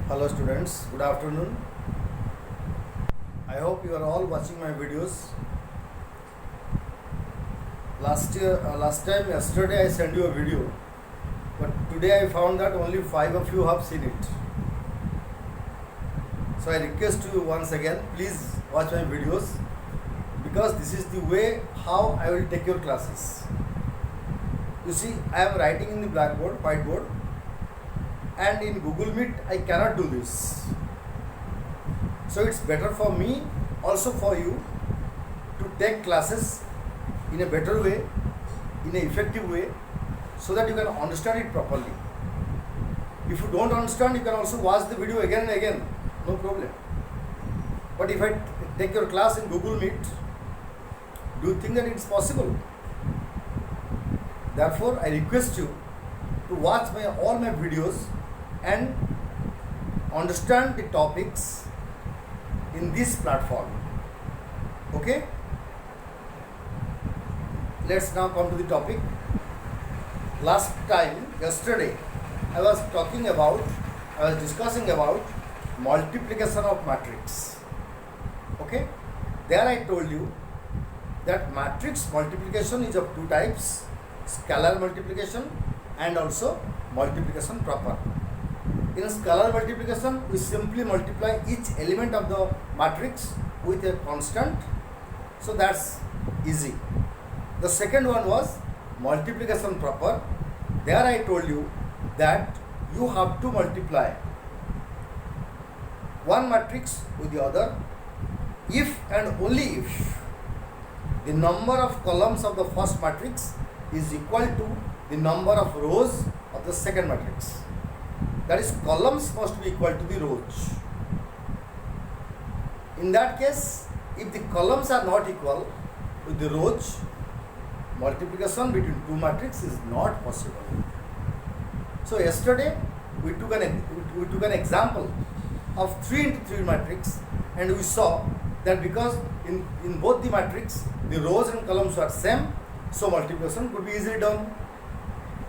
Hello students, good afternoon. I hope you are all watching my videos. Yesterday I sent you a video, but today I found that only 5 of you have seen it. So I request you once again, please watch my videos because this is the way how I will take your classes. You see, I am writing in the blackboard, whiteboard, and in Google Meet I cannot do this. So it's better for me, also for you, to take classes in a better way, in an effective way, so that you can understand it properly. If you don't understand, you can also watch the video again and again, no problem. But if I take your class in Google Meet, do you think that it's possible? Therefore, I request you to watch all my videos and understand the topics in this platform. Okay? Let's now come to the topic. Yesterday, I was discussing about multiplication of matrix. Okay? There I told you that matrix multiplication is of two types: scalar multiplication and also multiplication proper. In scalar multiplication, we simply multiply each element of the matrix with a constant, so that's easy. The second one was multiplication proper. There I told you that you have to multiply one matrix with the other if and only if the number of columns of the first matrix is equal to the number of rows of the second matrix. That is, columns must be equal to the rows. In that case, if the columns are not equal with the rows, multiplication between two matrices is not possible. So yesterday we took an example of 3 into 3 matrix, and we saw that because in both the matrix the rows and columns are same, so multiplication could be easily done.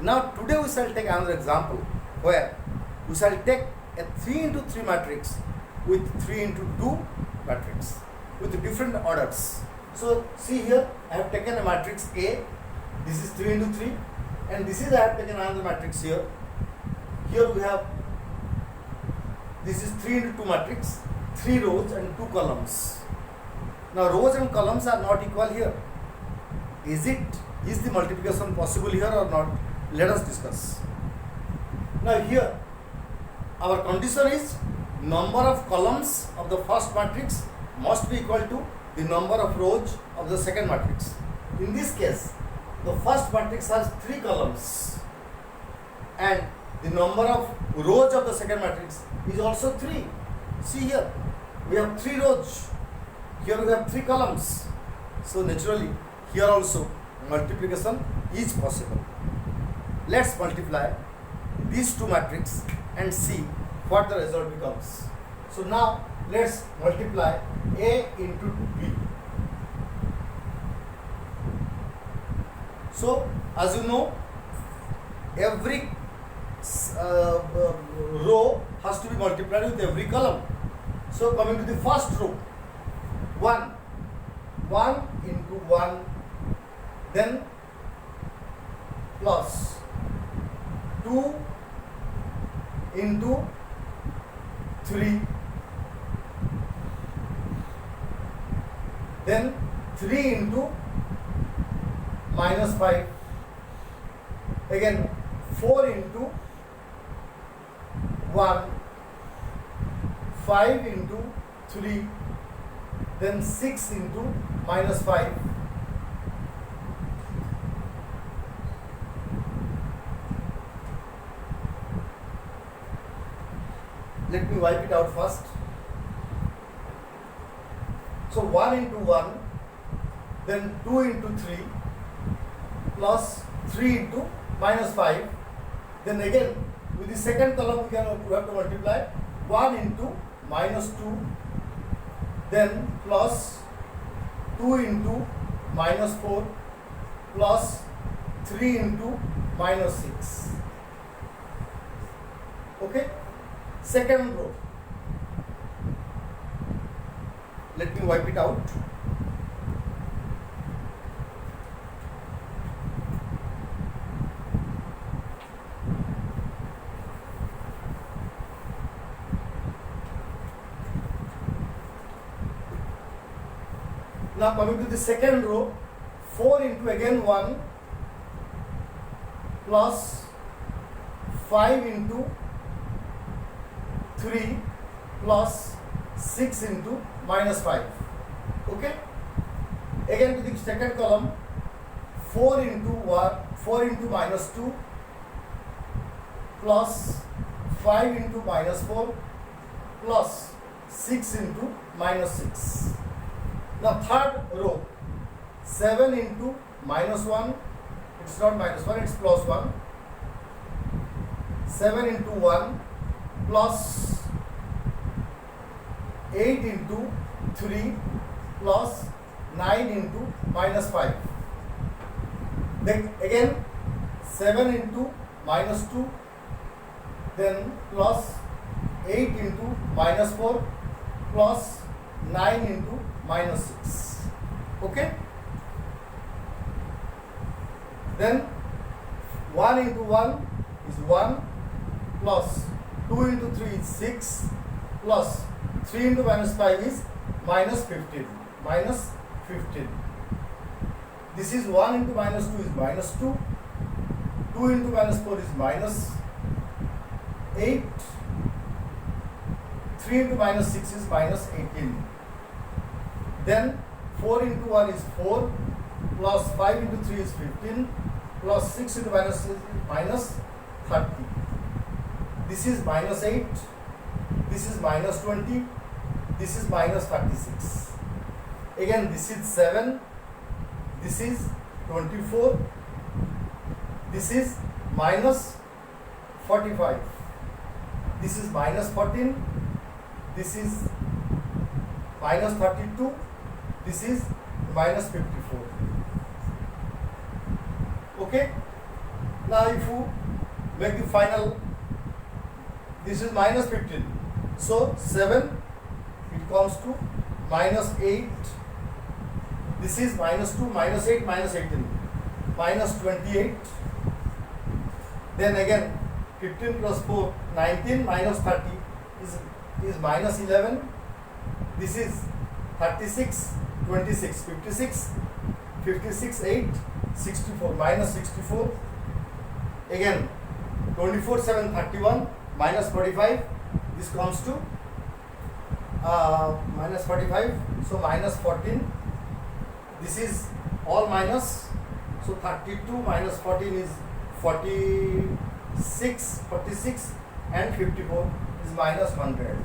Now today we shall take another example where we shall take a 3 into 3 matrix with 3 into 2 matrix with different orders. So see here, I have taken a matrix A. This is 3 into 3, and this is I have taken another matrix here. Here we have, this is 3 into 2 matrix, 3 rows and 2 columns. Now rows and columns are not equal here. Is the multiplication possible here or not? Let us discuss. Now here our condition is number of columns of the first matrix must be equal to the number of rows of the second matrix. In this case, the first matrix has 3 columns and the number of rows of the second matrix is also 3. See here, we have 3 rows, here we have 3 columns. So naturally, here also multiplication is possible. Let's multiply these two matrices and see what the result becomes. So now let's multiply A into B. So as you know, every row has to be multiplied with every column. So coming to the first row, 1 into 1, then plus 2 into 3, then 3 into minus 5, again 4 into 1, 5 into 3, then 6 into minus 5. Let me wipe it out first. So 1 into 1, then 2 into 3, plus 3 into minus 5. Then again, with the second column we have to multiply 1 into minus 2, then plus 2 into minus 4, plus 3 into minus 6. Okay? second row. Let me wipe it out. Now coming to the second row, 4 into again 1 plus 5 into 3 plus 6 into minus 5. Okay. Again to the second column, 4 into minus 2 plus 5 into minus 4 plus 6 into minus 6. Now third row, 7 into minus 1, it's not minus 1, it's plus 1. 7 into 1 plus 8 into 3 plus 9 into minus 5. Then again 7 into minus 2, then plus 8 into minus 4 plus 9 into minus 6. Okay. Then 1 into 1 is 1 plus 2 into 3 is 6 plus 3 into minus 5 is minus 15. Minus 15. This is 1 into minus 2 is minus 2. 2 into minus 4 is minus 8. 3 into minus 6 is minus 18. Then 4 into 1 is 4 plus 5 into 3 is 15 plus 6 into minus 6 is minus 30. This is minus 8. This is minus 20. This is minus 36. Again this is 7. This is 24. This is minus 45. This is minus 14. This is minus 32. This is minus 54. Okay. Now if you make the final, this is minus 15. So 7, it comes to minus 8. This is minus 2, minus 8, minus 18, minus 28. Then again 15 plus 4, 19, minus 30 is minus 11. This is 36, 26, 56, 56, 8, 64, minus 64. Again 24, 7, 31, minus 45. This comes to minus 45. So minus 14. This is all minus. So 32 minus 14 is 46, 46 and 54 is minus 100.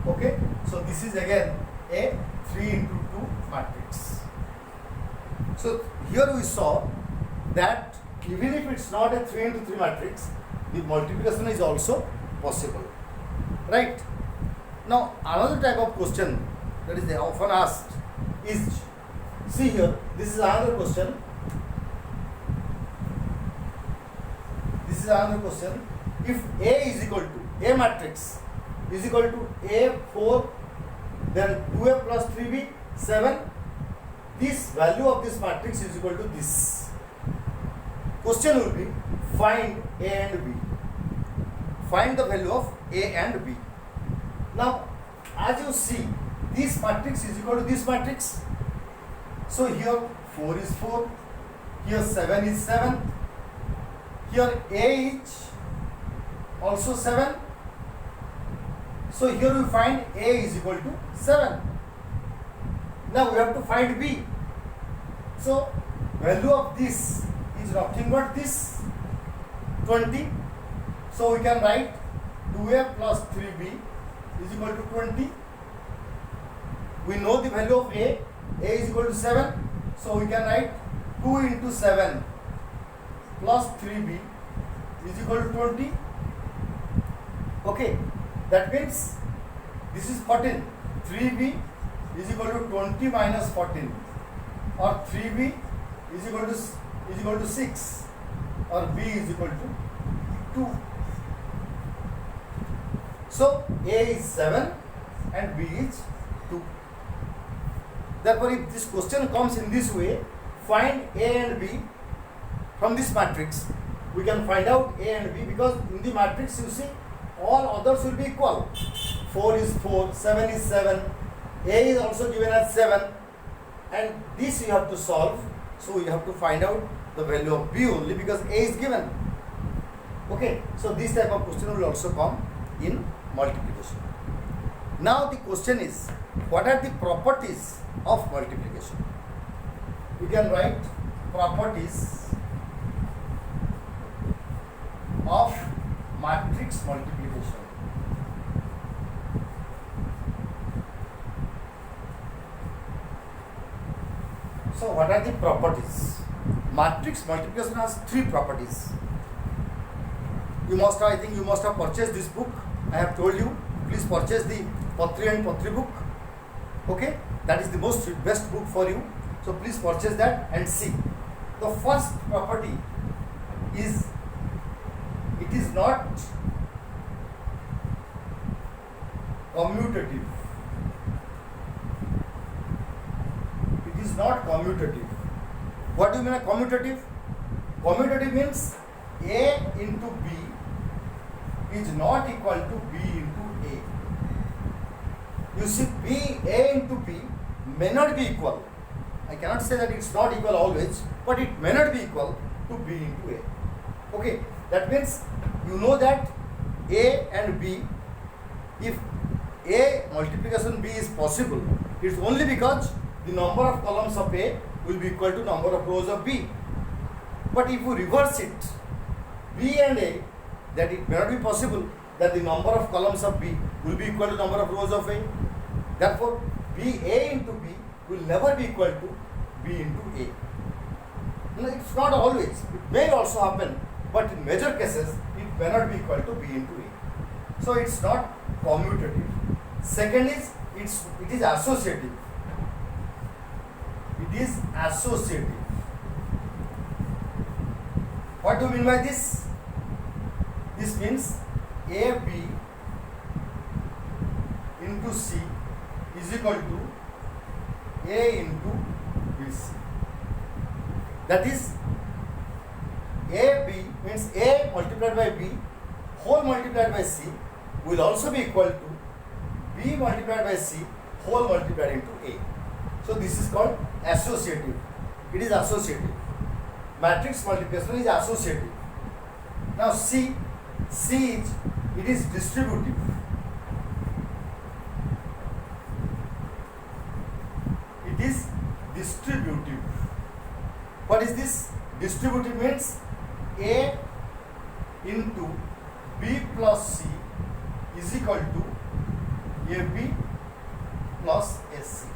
Okay. So this is again a 3 into 2 matrix. So here we saw that even if it's not a 3 into 3 matrix, the multiplication is also possible. Right. Now another type of question that is often asked is, see here, this is another question. This is another question. If A is equal to, A matrix is equal to A4, then 2A plus 3B, 7, this value of this matrix is equal to this. Question will be, find A and B. Find the value of A and B. Now, as you see, this matrix is equal to this matrix. So here 4 is 4, here 7 is 7, here A is also 7. So here we find A is equal to 7. Now we have to find B. So value of this is nothing but this 20. So we can write 2A plus 3B is equal to 20. We know the value of A is equal to 7. So we can write 2 into 7 plus 3B is equal to 20. Okay, that means this is 14. 3B is equal to 20 minus 14, or 3B is equal to 6, or B is equal to 2. So A is 7 and B is 2. Therefore, if this question comes in this way, find A and B from this matrix, we can find out A and B, because in the matrix you see all others will be equal. 4 is 4, 7 is 7, A is also given as 7, and this you have to solve. So you have to find out the value of B only because A is given. Okay, so this type of question will also come in multiplication. Now the question is, what are the properties of multiplication? We can write properties of matrix multiplication. So what are the properties? Matrix multiplication has 3 properties. You must have purchased this book. I have told you, please purchase the Patri and Patri book. Okay, that is the best book for you. So please purchase that and see. The first property is, it is not commutative. It is not commutative. What do you mean by commutative? Commutative means A into B is not equal to B into A. You see, A into B may not be equal. I cannot say that it's not equal always, but it may not be equal to B into A. Okay, that means you know that A and B, if A multiplication B is possible, it's only because the number of columns of A will be equal to number of rows of B. But if you reverse it, B and A, that it may not be possible that the number of columns of B will be equal to number of rows of A. Therefore, A into B will never be equal to B into A. No, it's not always. It may also happen, but in major cases, it may not be equal to B into A. So it's not commutative. Second is, it is associative. It is associative. What do you mean by this? This means AB into C is equal to A into BC. That is, AB means A multiplied by B whole multiplied by C will also be equal to B multiplied by C whole multiplied into A. So this is called associative. It is associative. Matrix multiplication is associative. Now C is distributive. It is distributive. What is this? Distributive means A into B plus C is equal to AB plus SC.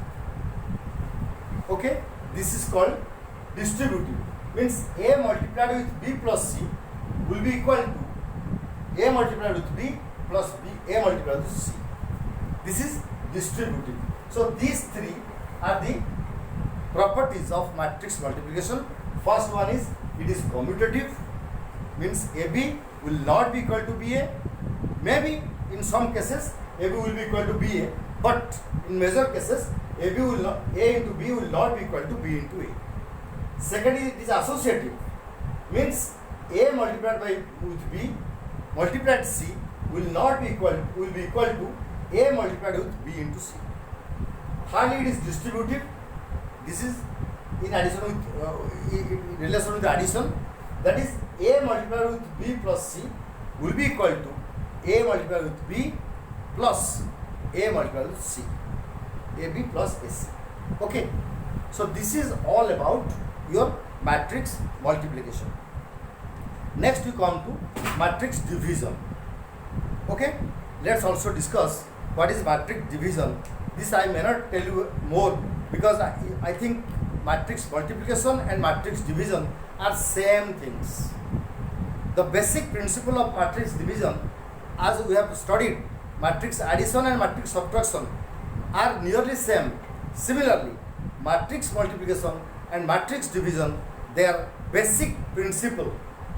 Okay, this is called distributive. Means A multiplied with B plus C will be equal to A multiplied with B plus B, A multiplied with C. This is distributive. So these 3 are the properties of matrix multiplication. First one is, it is commutative, means AB will not be equal to BA. Maybe in some cases AB will be equal to BA, but in major cases A into B will not be equal to B into A. Second is, it is associative, means A multiplied with B multiplied C will be equal to A multiplied with B into C. Thirdly, it is distributive. This is in addition with in relation with addition. That is, A multiplied with B plus C will be equal to A multiplied with B plus A multiplied with C. AB plus AC. Okay. So this is all about your matrix multiplication. Next we come to matrix division. Okay. Let's also discuss what is matrix division. This I may not tell you more because I think matrix multiplication and matrix division are same things. The basic principle of matrix division, as we have studied, matrix addition and matrix subtraction are nearly same. Similarly, matrix multiplication and matrix division, their basic principle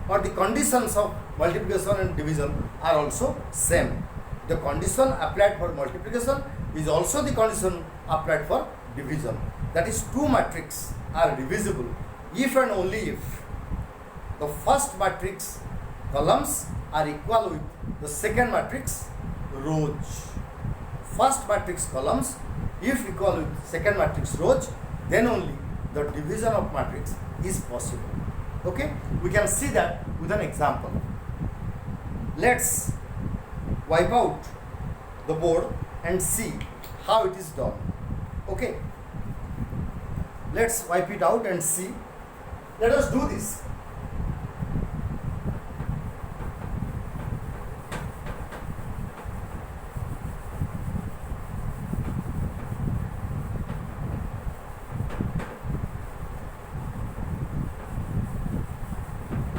or the conditions of multiplication and division are also same. the condition applied for multiplication is also the condition applied for division. That is, two matrices are divisible if and only if the first matrix columns are equal with the second matrix rows. First matrix columns if equal with second matrix rows, then only the division of matrix is possible. Okay, we can see that with an example. Let's wipe out the board and see how it is done. Okay, let's wipe it out and see. Let us do this.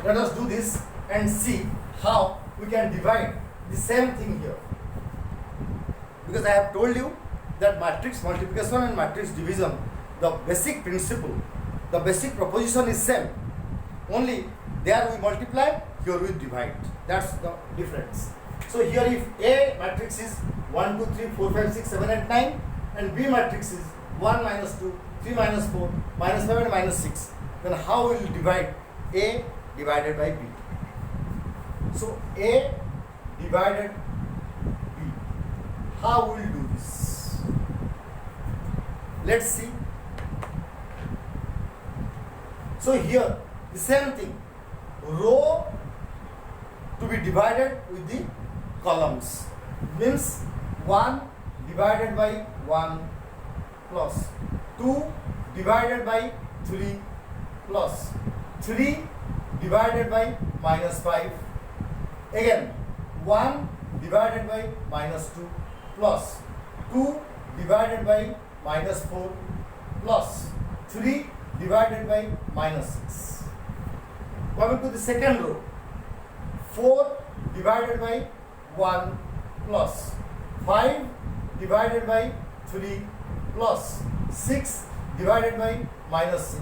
Let us do this and see how we can divide the same thing here. Because I have told you that matrix multiplication and matrix division, the basic principle, the basic proposition is same. Only there we multiply, here we divide. That's the difference. So here if A matrix is 1, 2, 3, 4, 5, 6, 7, 8, 9 and B matrix is 1, minus 2, 3, minus 4, minus 5 and minus 6, then how we will divide A divided by B? So A divided B. How we will do this? Let's see. So here the same thing, row to be divided with the columns, means 1 divided by 1 plus 2 divided by 3 plus 3 divided by minus 5, again 1 divided by minus 2 plus 2 divided by minus 4 plus 3 divided by minus 6. Coming to the second row, 4 divided by 1 plus 5 divided by 3 plus 6 divided by minus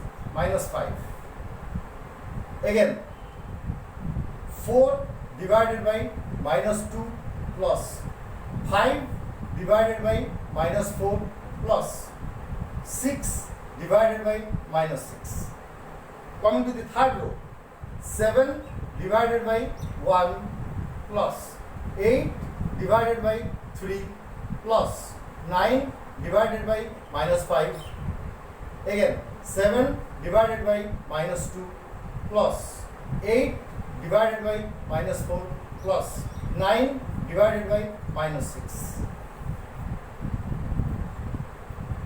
5. Again 4 divided by minus 2 plus 5 divided by minus 4 plus 6 divided by minus 6. Coming to the third row, 7 divided by 1 plus 8 divided by 3 plus 9 divided by minus 5. Again 7 divided by minus 2 plus 8 divided by minus 4 plus 9 divided by minus 6.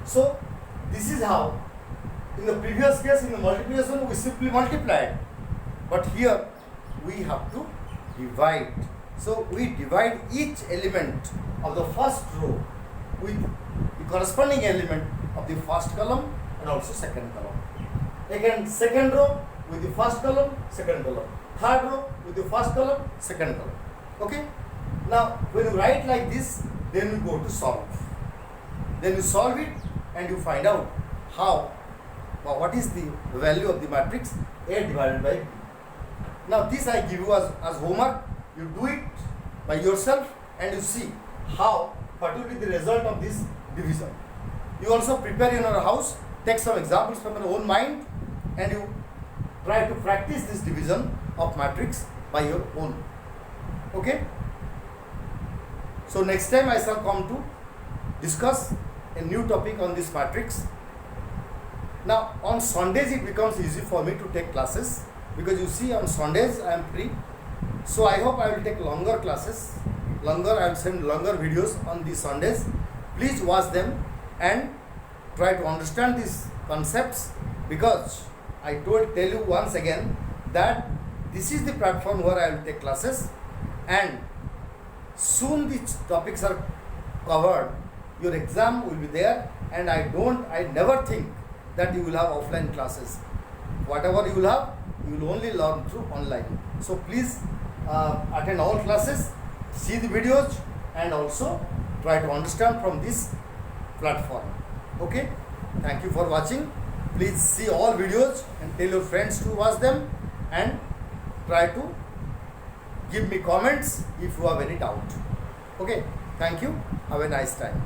So this is how, in the previous case, in the multiplication, we simply multiplied, but here we have to divide. So we divide each element of the first row with the corresponding element of the first column and also second column. Again, second row with the first column, second column. Third row with the first column, second column. Okay? Now, when you write like this, then you go to solve. Then you solve it and you find out how, or what is the value of the matrix A divided by B. Now, this I give you as homework. You do it by yourself and you see how, what will be the result of this division. You also prepare in your house, take some examples from your own mind and you try to practice this division of matrix by your own. Okay? So next time I shall come to discuss a new topic on this matrix. Now on Sundays it becomes easy for me to take classes because you see on Sundays I am free. So I hope I will take longer classes, I will send longer videos on these Sundays. Please watch them and try to understand these concepts, because I tell you once again that this is the platform where I will take classes and soon these topics are covered. Your exam will be there and I never think that you will have offline classes. Whatever you will have, you will only learn through online. So please attend all classes, see the videos and also try to understand from this platform. Okay? Thank you for watching. Please see all videos and tell your friends to watch them and try to give me comments if you have any doubt. Okay, thank you. Have a nice time.